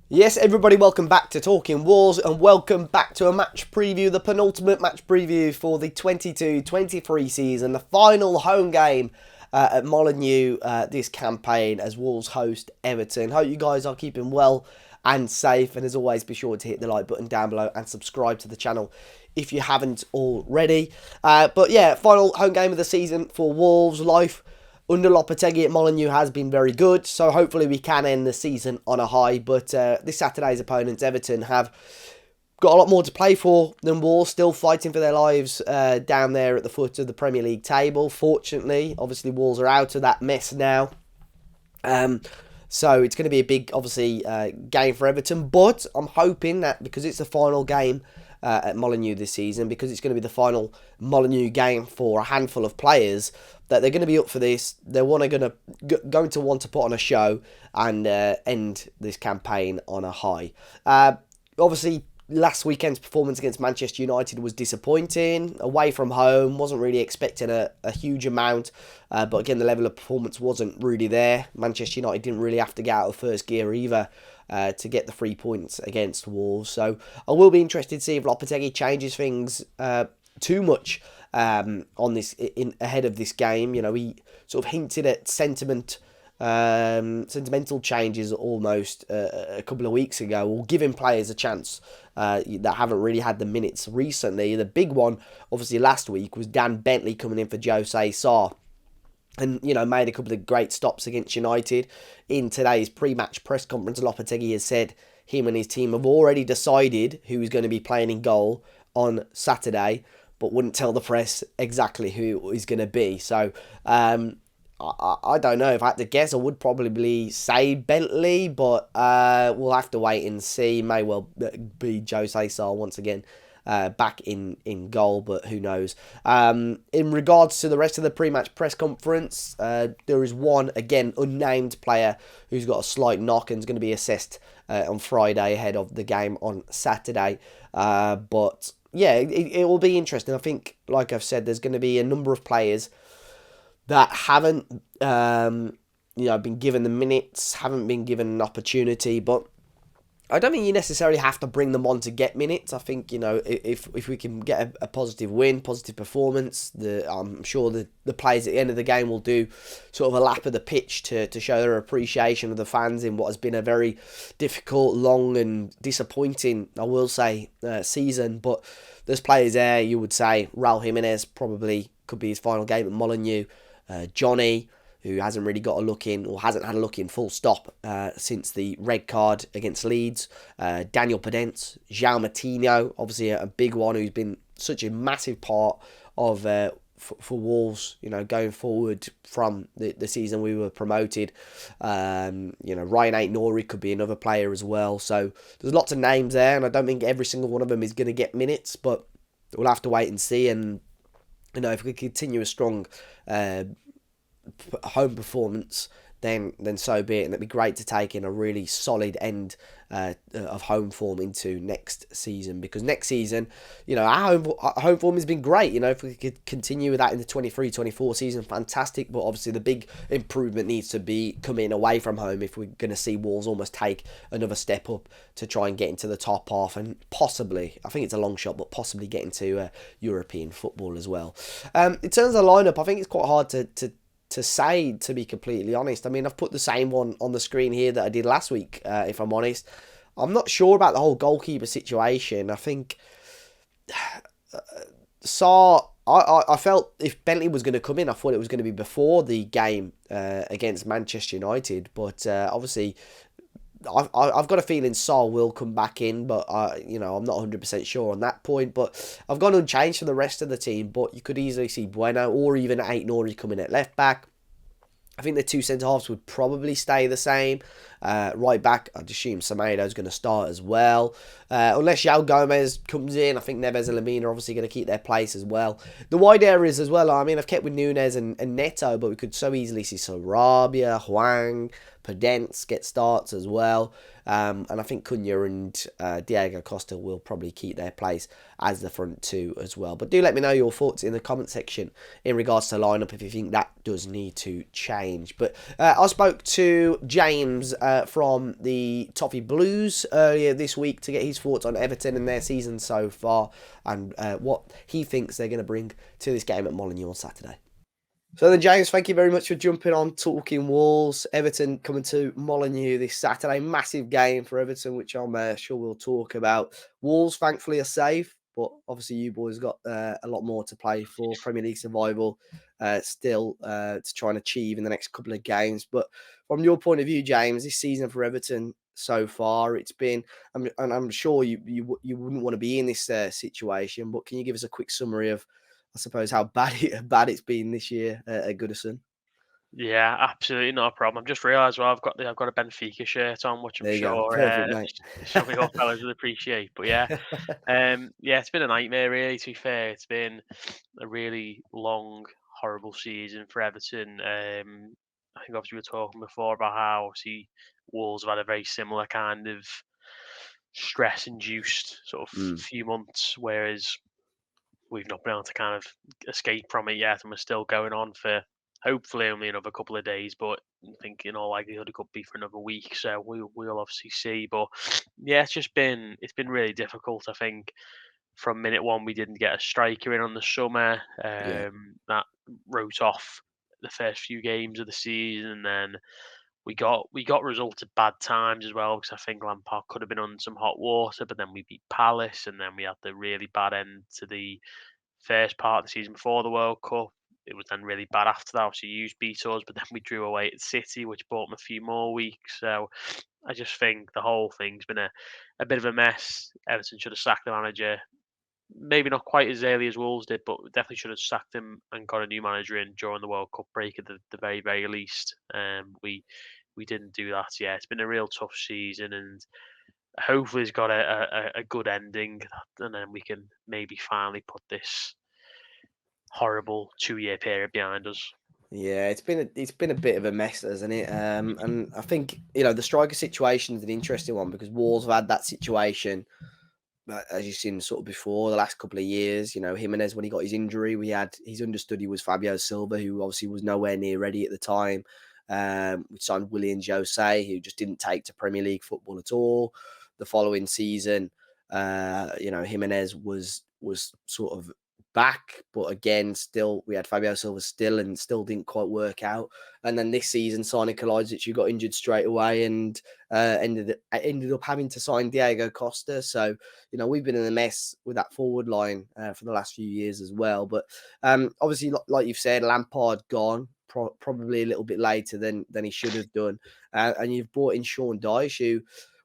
Yes, everybody, welcome back to Talking Wolves and welcome back to a match preview, the penultimate match preview for the 22-23 season, the final home game at Molineux this campaign as Wolves host Everton. Hope you guys are keeping well and safe, and as always, be sure to hit the like button down below and subscribe to the channel if you haven't already. But yeah, final home game of the season for Wolves. Life under Lopetegui at Molineux has been very good, so hopefully we can end the season on a high. But this Saturday's opponents, Everton, have got a lot more to play for than Wolves, still fighting for their lives down there at the foot of the Premier League table. Fortunately, obviously, Wolves are out of that mess now. So it's going to be a big, obviously, game for Everton. But I'm hoping that because it's the final game at Molineux this season, because it's going to be the final Molineux game for a handful of players, that they're going to be up for this. They're going to want to put on a show and end this campaign on a high. Obviously, last weekend's performance against Manchester United was disappointing. Away from home, wasn't really expecting a huge amount. But again, the level of performance wasn't really there. Manchester United didn't really have to get out of first gear either to get the 3 points against Wolves. So I will be interested to see if Lopetegui changes things too much on this ahead of this game. You know, he sort of hinted at sentimental changes almost a couple of weeks ago, or giving players a chance that haven't really had the minutes recently. The big one, obviously, last week was Dan Bentley coming in for Jose Sarr. And, you know, made a couple of great stops against United. In today's pre-match press conference, Lopetegui has said him and his team have already decided who is going to be playing in goal on Saturday, but wouldn't tell the press exactly who it is going to be. So, I don't know. If I had to guess, I would probably say Bentley, but we'll have to wait and see. May well be Jose Sarr once again back in goal, but who knows. In regards to the rest of the pre-match press conference, there is one, again, unnamed player who's got a slight knock and is going to be assessed on Friday ahead of the game on Saturday. But yeah, it will be interesting. I think, like I've said, there's going to be a number of players that haven't been given the minutes, haven't been given an opportunity, but I don't think you necessarily have to bring them on to get minutes. I think, you know, if we can get a positive win, positive performance, I'm sure the players at the end of the game will do sort of a lap of the pitch to show their appreciation of the fans in what has been a very difficult, long and disappointing, I will say, season. But there's players there, you would say, Raul Jimenez probably could be his final game at Molineux. Johnny, who hasn't really got a look in, or hasn't had a look in full stop since the red card against Leeds. Daniel Podence, João Matinho, obviously a big one who's been such a massive part of for Wolves, you know, going forward from the season we were promoted. Ryan Ait-Nouri could be another player as well. So there's lots of names there, and I don't think every single one of them is going to get minutes, but we'll have to wait and see. And, you know, if we continue a strong home performance, then so be it, and it'd be great to take in a really solid end of home form into next season, because next season, you know, our home form has been great. You know, if we could continue with that in the 23-24 season, fantastic, but obviously the big improvement needs to be coming away from home if we're going to see Wolves almost take another step up to try and get into the top half, and possibly, I think it's a long shot, but possibly get into European football as well. In terms of the lineup, I think it's quite hard to say, to be completely honest. I mean, I've put the same one on the screen here that I did last week, if I'm honest. I'm not sure about the whole goalkeeper situation. I think I felt if Bentley was going to come in, I thought it was going to be before the game against Manchester United. But obviously, I've got a feeling Sarr will come back in, but I'm not 100% sure on that point. But I've gone unchanged for the rest of the team, but you could easily see Bueno or even Ait-Nouri coming at left back. I think the two centre-halves would probably stay the same. Right back, I'd assume Semedo's going to start as well. Unless João Gomez comes in, I think Neves and Lamina are obviously going to keep their place as well. The wide areas as well, I mean, I've kept with Nunes and Neto, but we could so easily see Sarabia, Hwang, Podence get starts as well. And I think Cunha and Diego Costa will probably keep their place as the front two as well. But do let me know your thoughts in the comment section in regards to lineup if you think that does need to change. But I spoke to James from the Toffee Blues earlier this week to get his thoughts on Everton and their season so far and what he thinks they're going to bring to this game at Molineux on Saturday. So then, James, thank you very much for jumping on Talking Wolves. Everton coming to Molineux this Saturday. Massive game for Everton, which I'm sure we'll talk about. Wolves, thankfully, are safe, but obviously you boys got a lot more to play for. Premier League survival still to try and achieve in the next couple of games. But from your point of view, James, this season for Everton so far, it's been, and I'm sure you wouldn't want to be in this situation, but can you give us a quick summary of, I suppose, how bad it's been this year at Goodison? Yeah, absolutely not a problem. I've just realised, well, I've got a Benfica shirt on, which I'm There you go. sure Perfect, mate. some of your fellas will appreciate. But yeah, yeah, it's been a nightmare really. To be fair, it's been a really long, horrible season for Everton. I think obviously we were talking before about how obviously Wolves have had a very similar kind of stress-induced sort of Mm, few months, whereas we've not been able to kind of escape from it yet, and we're still going on for hopefully only another couple of days. But I think in all likelihood it could be for another week, so we'll obviously see. But yeah, it's been really difficult. I think from minute one we didn't get a striker in on the summer. yeah. That wrote off the first few games of the season, and then we got results at bad times as well because I think Lampard could have been on some hot water, but then we beat Palace, and then we had the really bad end to the first part of the season before the World Cup. It was then really bad after that. Obviously, you beat us, but then we drew away at City, which bought them a few more weeks. So I just think the whole thing's been a bit of a mess. Everton should have sacked the manager. Maybe not quite as early as Wolves did, but definitely should have sacked him and got a new manager in during the World Cup break at the very, very least. We didn't do that. Yeah, it's been a real tough season, and hopefully it's got a good ending, and then we can maybe finally put this horrible 2-year period behind us. Yeah, it's been a bit of a mess, hasn't it? And I think the striker situation is an interesting one because Wolves have had that situation, as you've seen sort of before the last couple of years. Jimenez, when he got his injury, we had his understudy was Fabio Silva, who obviously was nowhere near ready at the time. We signed Willian Jose, who just didn't take to Premier League football at all. The following season, Jimenez was sort of back, but again, still we had Fabio Silva still, and still didn't quite work out. And then this season, signing Kalajdzic, who got injured straight away, and ended up having to sign Diego Costa. So we've been in a mess with that forward line for the last few years as well. But obviously, like you've said, Lampard gone. Probably a little bit later than he should have done, and you've brought in Sean Dyche, who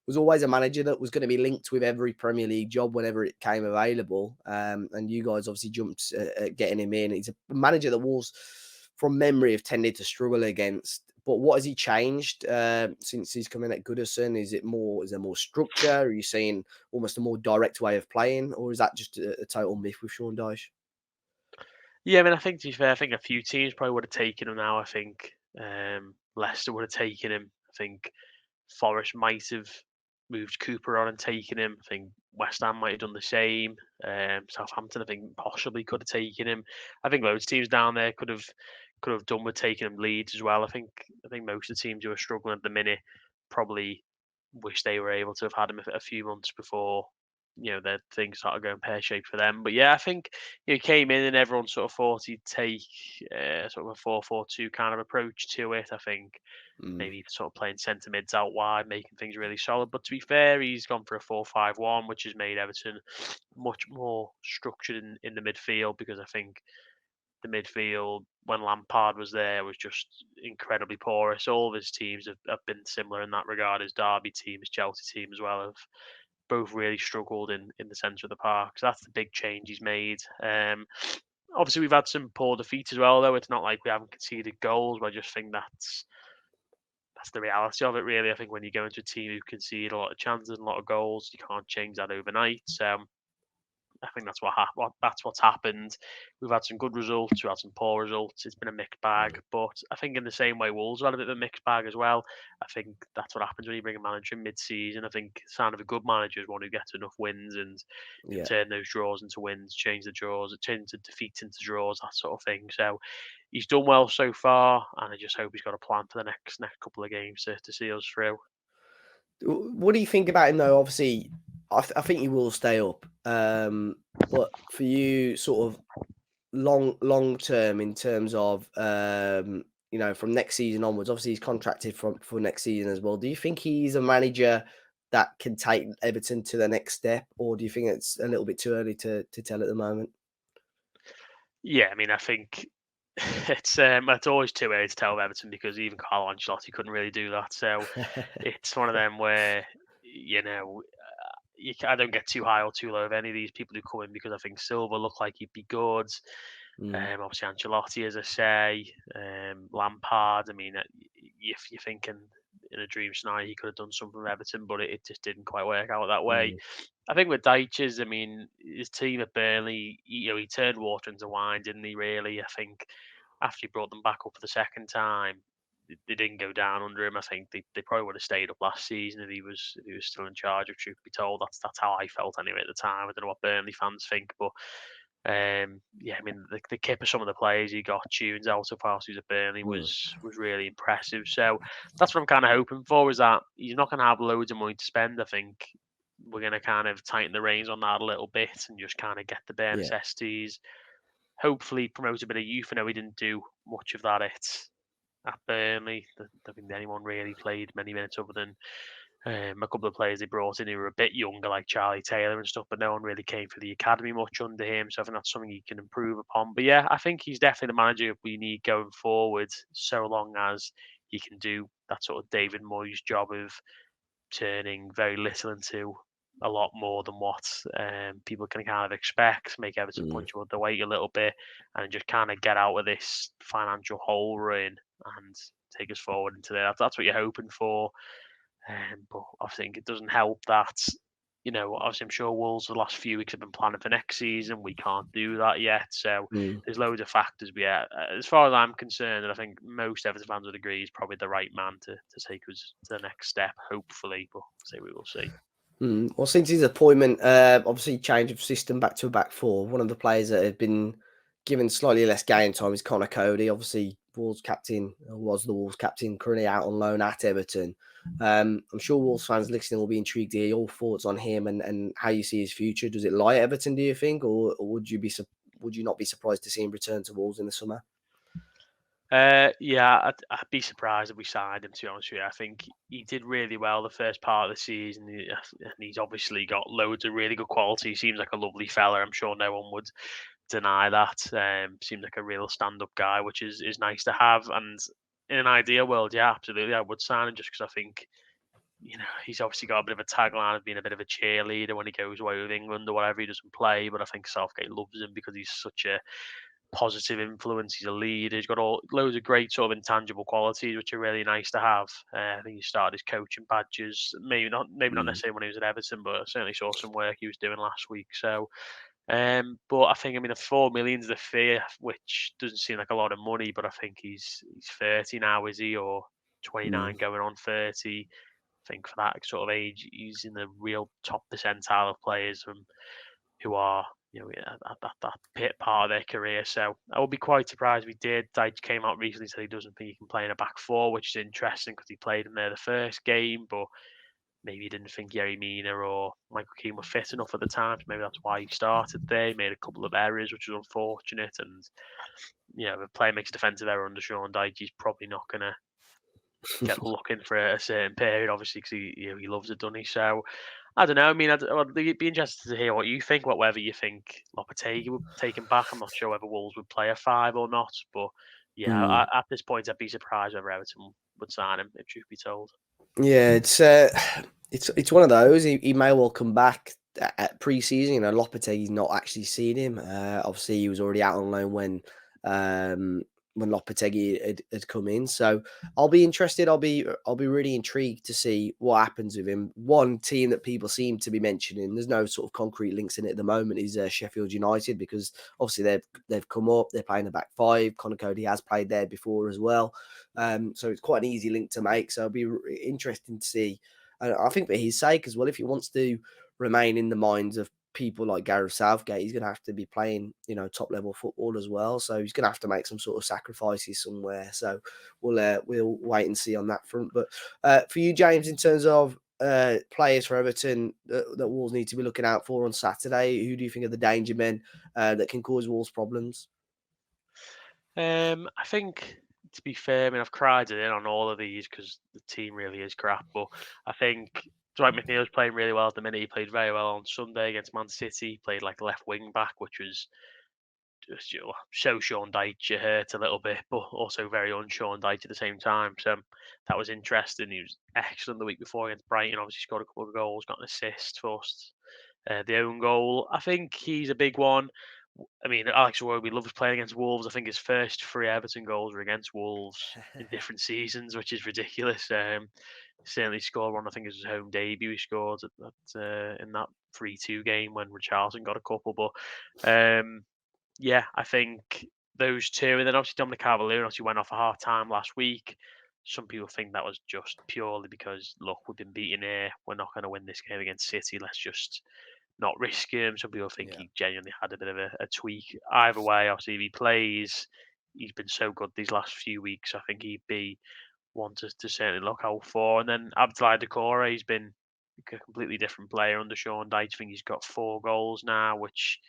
was always a manager that was going to be linked with every Premier League job whenever it came available. And you guys obviously jumped at getting him in. He's a manager that Wolves, from memory, have tended to struggle against. But what has he changed since he's come in at Goodison? Is there more structure? Are you seeing almost a more direct way of playing, or is that just a total myth with Sean Dyche? Yeah, I mean, I think to be fair, I think a few teams probably would have taken him now. I think Leicester would have taken him. I think Forest might have moved Cooper on and taken him. I think West Ham might have done the same. Southampton, I think, possibly could have taken him. I think loads of teams down there could have done with taking him. Leeds as well. I think most of the teams who are struggling at the minute probably wish they were able to have had him a few months before their things started going pear shaped for them. But yeah, I think he came in and everyone sort of thought he'd take sort of a 4-4-2 kind of approach to it. I think Mm, maybe sort of playing centre mids out wide, making things really solid. But to be fair, he's gone for a 4-5-1, which has made Everton much more structured in the midfield because I think the midfield when Lampard was there was just incredibly porous. All of his teams have been similar in that regard. His Derby team, his Chelsea team as well have both really struggled in the centre of the park. So that's the big change he's made. Obviously, we've had some poor defeats as well, though. It's not like we haven't conceded goals, but I just think that's the reality of it, really. I think when you go into a team who concede a lot of chances and a lot of goals, you can't change that overnight. So I think that's what's happened. We've had some good results, we've had some poor results. It's been a mixed bag, but I think in the same way Wolves have had a bit of a mixed bag as well. I think that's what happens when you bring a manager in mid-season. I think the sign of a good manager is one who gets enough wins and can Yeah. turn those draws into wins, change the draws, turn the defeats into draws, that sort of thing. So he's done well so far, and I just hope he's got a plan for the next couple of games to see us through. What do you think about him though? Obviously, I think he will stay up. But for you, sort of long term in terms of from next season onwards. Obviously, he's contracted for next season as well. Do you think he's a manager that can take Everton to the next step, or do you think it's a little bit too early to tell at the moment? Yeah, I mean, I think it's always too early to tell with Everton because even Carlo Ancelotti couldn't really do that. So it's one of them where you know I don't get too high or too low of any of these people who come in because I think Silva looked like he'd be good. Mm, Obviously Ancelotti, as I say, Lampard. I mean, you're thinking in a dream scenario he could have done something with Everton, but it just didn't quite work out that way. mm, I think with Dyches, I mean, his team at Burnley, he turned water into wine, didn't he? Really, I think after he brought them back up for the second time, they didn't go down under him. I think they probably would have stayed up last season if he was still in charge. If truth be told, that's how I felt anyway at the time. I don't know what Burnley fans think, but yeah, I mean the kip of some of the players he got, tunes out of whilst he was at Burnley mm, was really impressive. So that's what I'm kind of hoping for is that he's not going to have loads of money to spend. I think we're going to kind of tighten the reins on that a little bit and just kind of get the bare yeah. necessities. Hopefully promote a bit of youth. I know he didn't do much of that at Burnley. I don't think anyone really played many minutes other than a couple of players they brought in who were a bit younger, like Charlie Taylor and stuff, but no one really came for the academy much under him. So I think that's something he can improve upon. But yeah, I think he's definitely the manager we need going forward, so long as he can do that sort of David Moyes job of turning very little into a lot more than what people can kind of expect, make Everton Mm, punch above the weight a little bit, and just kind of get out of this financial hole we're in and take us forward into there. That's what you're hoping for. But I think it doesn't help that, obviously I'm sure Wolves for the last few weeks have been planning for next season. We can't do that yet. So mm. there's loads of factors. But yeah, as far as I'm concerned, and I think most Everton fans would agree, he's probably the right man to take us to the next step, hopefully. But say we will see. Well, since his appointment, obviously change of system back to a back four. One of the players that had been given slightly less game time is Coady. Obviously, Wolves captain was the Wolves captain, currently out on loan at Everton. I'm sure Wolves fans listening will be intrigued to hear your thoughts on him and how you see his future. Does it lie at Everton? Do you think, or would you not be surprised to see him return to Wolves in the summer? Yeah, I'd be surprised if we signed him. To be honest with you, I think he did really well the first part of the season, and he's obviously got loads of really good quality. He seems like a lovely fella. I'm sure no one would deny that. Seems like a real stand-up guy, which is nice to have. And in an ideal world, yeah, absolutely, I would sign him just because I think he's obviously got a bit of a tagline of being a bit of a cheerleader when he goes away with England or whatever. He doesn't play, but I think Southgate loves him because he's such a positive influence. He's a leader. He's got all loads of great sort of intangible qualities, which are really nice to have. I think he started his coaching badges, maybe not Mm, necessarily when he was at Everton, but I certainly saw some work he was doing last week. So, but I think the 4 million is the fee, which doesn't seem like a lot of money, but I think he's 30 now, is he, or mm, 29 going on 30? I think for that sort of age, he's in the real top percentile of players who are at that pit part of their career. So I would be quite surprised if he did. Dyche came out recently said he doesn't think he can play in a back four, which is interesting because he played in there the first game, but maybe he didn't think Yerry Mina or Michael Keane were fit enough at the time. So maybe that's why he started there. He made a couple of errors, which was unfortunate. And if a player makes a defensive error under Sean Dyche, he's probably not going to get looking for a certain period, obviously, because he loves it, doesn't he? So I don't know. I mean, I'd be interested to hear what you think, whether you think Lopetegui would take him back. I'm not sure whether Wolves would play a five or not, but yeah, mm. at this point, I'd be surprised whether Everton would sign him, if truth be told. Yeah, it's one of those. He may well come back at pre-season. Lopetegui's not actually seen him. Obviously, he was already out on loan when when Lopetegui had come in. So I'll be interested. I'll be really intrigued to see what happens with him. One team that people seem to be mentioning, there's no sort of concrete links in it at the moment, is Sheffield United, because obviously they've come up. They're playing the back five. Coady has played there before as well, so it's quite an easy link to make. So it'll be interesting to see. And I think for his sake as well, if he wants to remain in the minds of people like Gareth Southgate, he's going to have to be playing, top level football as well. So he's going to have to make some sort of sacrifices somewhere. So we'll wait and see on that front. But for you, James, in terms of players for Everton that Wolves need to be looking out for on Saturday, who do you think are the danger men that can cause Wolves problems? I think, to be fair, I mean, I've cried it in on all of these because the team really is crap. But I think Dwight McNeil's playing really well at the minute. He played very well on Sunday against Man City. He played like left wing back, which was just, so Sean Dyche hurt a little bit, but also very un-Sean Dyche at the same time. So that was interesting. He was excellent the week before against Brighton. Obviously scored a couple of goals, got an assist, forced the own goal. I think he's a big one. I mean, Alex Iwobi loves playing against Wolves. I think his first three Everton goals were against Wolves in different seasons, which is ridiculous. Certainly scored one. I think it was his home debut. He scored in that 3-2 game when Richarlison got a couple. But yeah, I think those two, and then obviously Dominic Calvert-Lewin obviously went off at half time last week. Some people think that was just purely because, look, we've been beaten here. We're not going to win this game against City. Let's just not risk him. Some people think Yeah. he genuinely had a bit of a tweak. Either way, obviously, if he plays, he's been so good these last few weeks. I think he'd be one to certainly look out for. And then Abdoulaye Doucouré, he's been a completely different player under Sean Dyche. I think he's got 4 goals now, which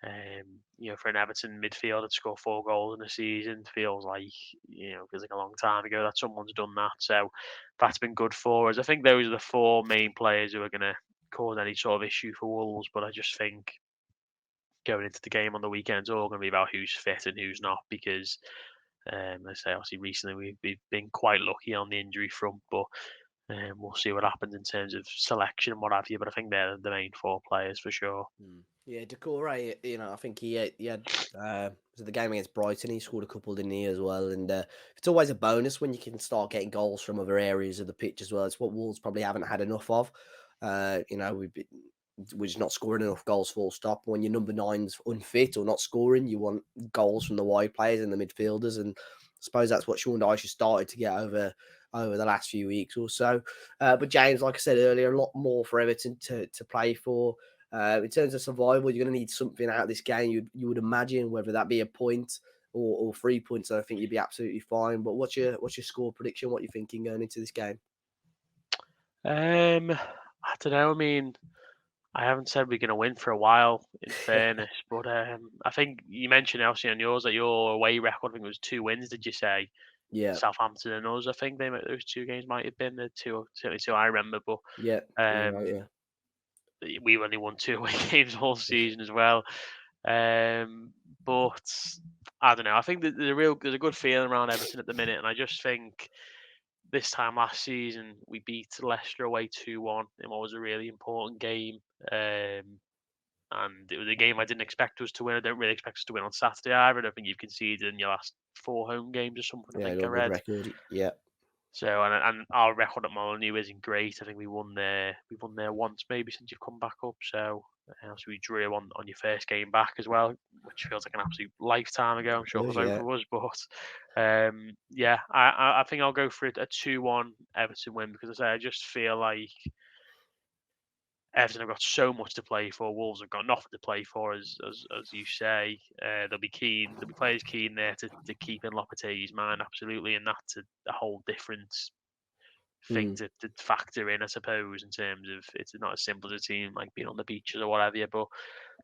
for an Everton midfielder to score 4 goals in a season feels like a long time ago that someone's done that. So that's been good for us. I think those are the 4 main players who are going to cause any sort of issue for Wolves. But I just think going into the game on the weekend, it's all going to be about who's fit and who's not. Because I say obviously recently we've been quite lucky on the injury front, but we'll see what happens in terms of selection and what have you. But I think they're the main 4 players for sure. Yeah, Decore, I think he had so the game against Brighton, he scored a couple, didn't he, as well? And it's always a bonus when you can start getting goals from other areas of the pitch as well. It's what Wolves probably haven't had enough of. We're just not scoring enough goals, full stop. When your number nine's unfit or not scoring, you want goals from the wide players and the midfielders. And I suppose that's what Sean Dyche has started to get over the last few weeks or so. But James, like I said earlier, a lot more for Everton to play for. In terms of survival, you're going to need something out of this game. You would imagine, whether that be a point or 3 points. I think you'd be absolutely fine. But what's your score prediction? What you thinking going into this game? I don't know. I mean, I haven't said we're going to win for a while, in fairness, but I think you mentioned obviously on yours that your away record, I think it was 2 wins. Did you say Yeah, Southampton and us? I think those 2 games might have been the two, certainly two I remember. But yeah, you're right. um, Yeah, we've only won 2 away games all season as well. Um, but I don't know. I think that there's a good feeling around Everton at the minute, and I just think this time last season we beat Leicester away 2-1 in what was a really important game. Um, and it was a game I didn't expect us to win. I don't really expect us to win on Saturday either. I don't think you've conceded in your last 4 home games or something. I yeah, think I got a good read. record. Yeah, So and our record at Molineux isn't great. I think we've won there once maybe since you've come back up. So we drew on your first game back as well, which feels like an absolute lifetime ago. I'm it sure for does. both Yeah. of us. But yeah, I think I'll go for a 2-1 Everton win because I just feel like Everton have got so much to play for. Wolves have got nothing to play for, as you say. They'll be keen. There'll be players keen there to keep in Lopetegui's mind, absolutely, and that's a whole different thing Mm. to factor in, I suppose, in terms of it's not as simple as a team like being on the beaches or whatever. Yeah, but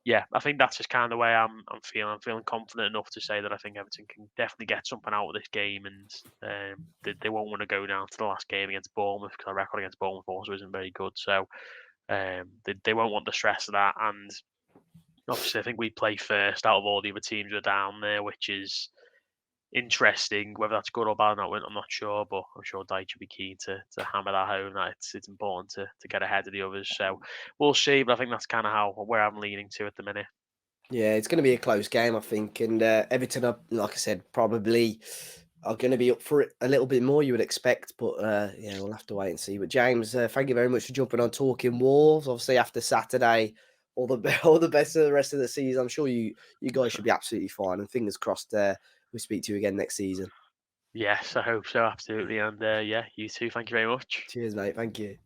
yeah, I think that's just kind of the way I'm feeling. I'm feeling confident enough to say that I think Everton can definitely get something out of this game, and they won't want to go down to the last game against Bournemouth because our record against Bournemouth also isn't very good. So they won't want the stress of that, and obviously I think we play first out of all the other teams who are down there, which is interesting. Whether that's good or bad, I'm not sure, but I'm sure Dyche would be keen to hammer that home that it's important to get ahead of the others. So we'll see, but I think that's kind of how where I'm leaning to at the minute. Yeah, it's going to be a close game, I think. And Everton, are, like I said, probably are going to be up for it a little bit more, you would expect. But yeah, we'll have to wait and see. But James, thank you very much for jumping on Talking Wolves. Obviously, after Saturday, all the all the best of the rest of the season. I'm sure you guys should be absolutely fine. And fingers crossed, we speak to you again next season. Yes, I hope so, absolutely. And yeah, you too. Thank you very much. Cheers, mate. Thank you.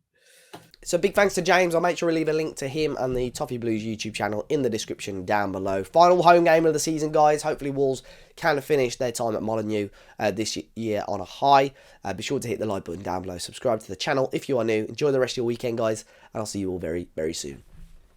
So big thanks to James. I'll make sure to leave a link to him and the Toffee Blues YouTube channel in the description down below. Final home game of the season, guys. Hopefully Wolves can finish their time at Molineux this year on a high. Be sure to hit the like button down below. Subscribe to the channel if you are new. Enjoy the rest of your weekend, guys. And I'll see you all very, very soon.